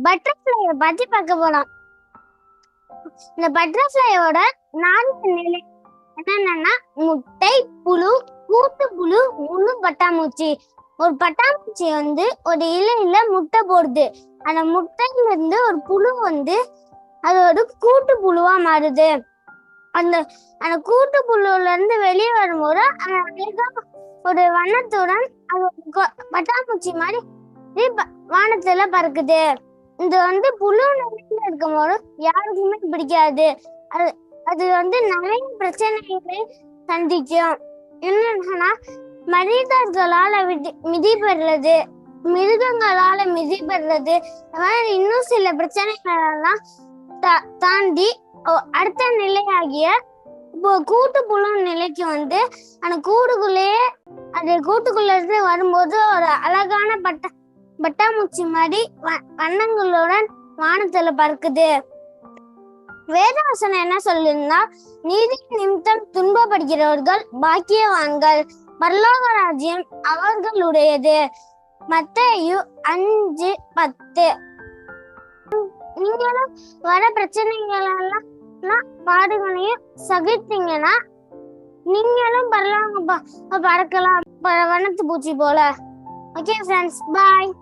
பட்டர்ஃப்ளைய பத்தி பார்க்க போலாம். இந்த பட்டர்ஃப்ளையோட 4 நிலை என்னன்னா முட்டை, புழு, கூட்டு புழு, முழு பட்டாம்பூச்சி. ஒரு பட்டாம்பூச்சி ஒரு இலையில முட்டை போடுது. அந்த முட்டையில இருந்து ஒரு புழு அது ஒரு கூட்டு புழுவா மாறுது. அந்த அந்த கூட்டு புழுல இருந்து வெளியே வரும்போது அழகா ஒரு வண்ணத்துடன் அது பட்டாம்பூச்சி மாதிரி வானத்துல பறக்குது. இது புழு நிலையில இருக்கும்போது யாருக்குமே பிடிக்காது. அது அது நிறைய பிரச்சனைகளை சந்திக்கும். என்னன்னா மனிதர்களால மிதிப்படுறது, மிருகங்களால மிதிப்படுறது, இன்னும் சில பிரச்சனைகள் எல்லாம் தாண்டி அடுத்த நிலையாகிய கூட்டு புழு நிலைக்கு அந்த கூட்டுக்குள்ளேயே அது கூட்டுக்குள்ள இருந்து வரும்போது ஒரு அழகான பட்டாம்பூச்சி மாதிரி வண்ணங்களுடன் வானத்துல பறக்குது. வேதவசனம் என்ன சொல்லுன்னா, நீதி நிமித்தம் துன்பப்படுகிறவர்கள் பாக்கியவான்கள், பரலோக ராஜ்யம் அவர்களுடையது. மத்தேயு 5:10. நீங்களும் வர பிரச்சனைகள் எல்லாம் பாடுகளையும் சகித்தீங்கன்னா நீங்களும் பறக்கலாம், பறக்கலாம் வண்ணத்து பூச்சி போல. ஓகே ஃப்ரெண்ட்ஸ், பாய்.